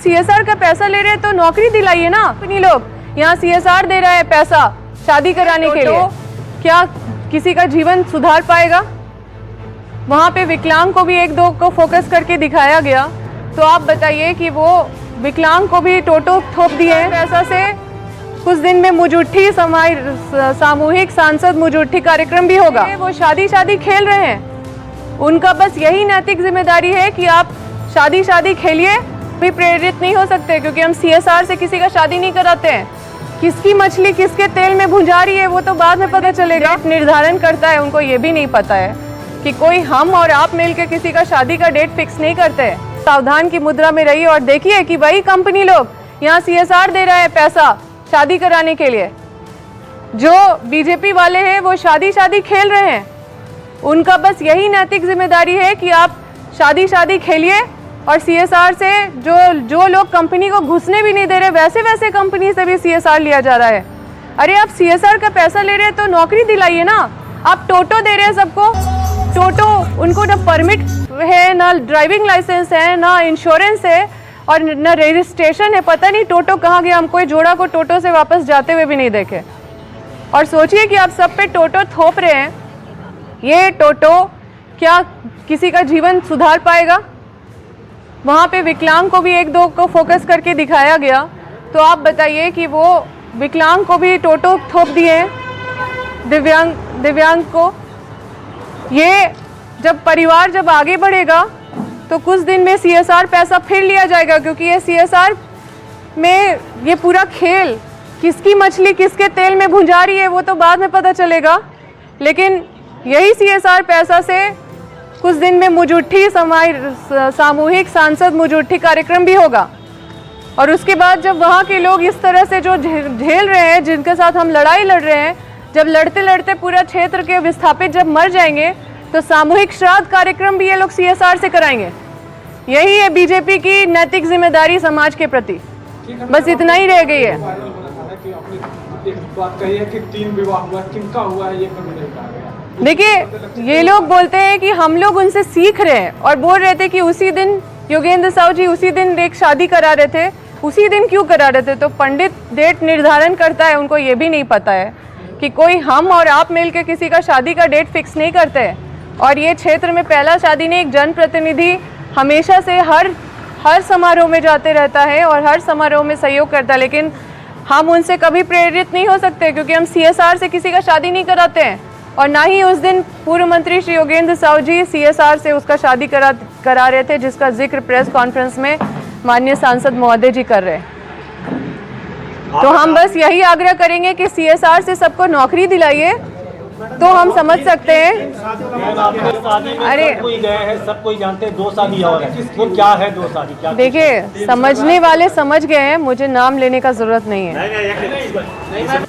CSR का पैसा ले रहे हैं तो नौकरी दिलाइए ना। अपनी लोग यहाँ सीएसआर दे रहा है पैसा शादी कराने के लिए, क्या किसी का जीवन सुधार पाएगा? वहाँ पे विकलांग को भी एक दो को फोकस करके दिखाया गया, तो आप बताइए कि वो विकलांग को भी टोटो थोप दिए हैं पैसा से। कुछ दिन में मुजुट्ठी सामूहिक सांसद मुजुट्ठी कार्यक्रम भी होगा। वो शादी खेल रहे हैं, उनका बस यही नैतिक जिम्मेदारी है कि आप शादी खेलिए, भी प्रेरित नहीं हो सकते क्योंकि हम सीएसआर से किसी का शादी नहीं कराते हैं। किसकी मछली किसके तेल में भुंजा रही है वो तो बाद में पता चलेगा। निर्धारण करता है, उनको ये भी नहीं पता है कि कोई हम और आप मिलकर किसी का शादी का डेट फिक्स नहीं करते हैं। सावधान की मुद्रा में रहिए और देखिए कि वही कंपनी लोग यहाँ सीएसआर दे रहा है पैसा शादी कराने के लिए। जो बीजेपी वाले हैं वो शादी खेल रहे हैं, उनका बस यही नैतिक जिम्मेदारी है कि आप शादी खेलिए और सीएसआर से जो लोग कंपनी को घुसने भी नहीं दे रहे वैसे कंपनी से भी सीएसआर लिया जा रहा है। अरे आप सीएसआर का पैसा ले रहे हैं तो नौकरी दिलाइए ना। आप टोटो दे रहे हैं सबको, टोटो उनको ना परमिट है, ना ड्राइविंग लाइसेंस है, ना इंश्योरेंस है और ना रजिस्ट्रेशन है। पता नहीं टोटो कहाँ गया, हम कोई जोड़ा को टोटो से वापस जाते हुए भी नहीं देखे। और सोचिए कि आप सब पे टोटो थोप रहे हैं, ये टोटो क्या किसी का जीवन सुधार पाएगा? वहाँ पे विकलांग को भी एक दो को फोकस करके दिखाया गया, तो आप बताइए कि वो विकलांग को भी टोटो थोप दिए हैं दिव्यांग को। ये जब परिवार जब आगे बढ़ेगा तो कुछ दिन में सीएसआर पैसा फिर लिया जाएगा, क्योंकि ये सीएसआर में ये पूरा खेल किसकी मछली किसके तेल में भुंजा रही है वो तो बाद में पता चलेगा। लेकिन यही सीएसआर पैसा से कुछ दिन में मुजुट्ठी सामूहिक सांसद मुजुट्ठी कार्यक्रम भी होगा। और उसके बाद जब वहाँ के लोग इस तरह से जो झेल रहे हैं, जिनके साथ हम लड़ाई लड़ रहे हैं, जब लड़ते लड़ते पूरा क्षेत्र के विस्थापित जब मर जाएंगे तो सामूहिक श्राद्ध कार्यक्रम भी ये लोग सीएसआर से कराएंगे। यही है बीजेपी की नैतिक जिम्मेदारी समाज के प्रति, बस इतना ही रह गई है। देखिए ये लोग बोलते हैं कि हम लोग उनसे सीख रहे हैं और बोल रहे थे कि उसी दिन योगेंद्र साहु जी उसी दिन एक शादी करा रहे थे। उसी दिन क्यों करा रहे थे? तो पंडित डेट निर्धारण करता है, उनको ये भी नहीं पता है कि कोई हम और आप मिलकर किसी का शादी का डेट फिक्स नहीं करते हैं। और ये क्षेत्र में पहला शादी नहीं, एक जनप्रतिनिधि हमेशा से हर समारोह में जाते रहता है और हर समारोह में सहयोग करता है, लेकिन हम उनसे कभी प्रेरित नहीं हो सकते क्योंकि हम सीएसआर से किसी का शादी नहीं कराते हैं। और ना ही उस दिन पूर्व मंत्री श्री योगेंद्र साहु जी सीएसआर से उसका शादी करा रहे थे, जिसका जिक्र प्रेस कॉन्फ्रेंस में माननीय सांसद महोदय जी कर रहे हैं। तो हम बस यही आग्रह करेंगे कि सीएसआर से सबको नौकरी दिलाइए, तो हम समझ सकते हैं। अरे सब कोई जानते हैं 2 शादी और है, वो क्या है 2 शादी क्या? देखिए समझने वाले समझ गए हैं, मुझे नाम लेने का जरूरत नहीं है।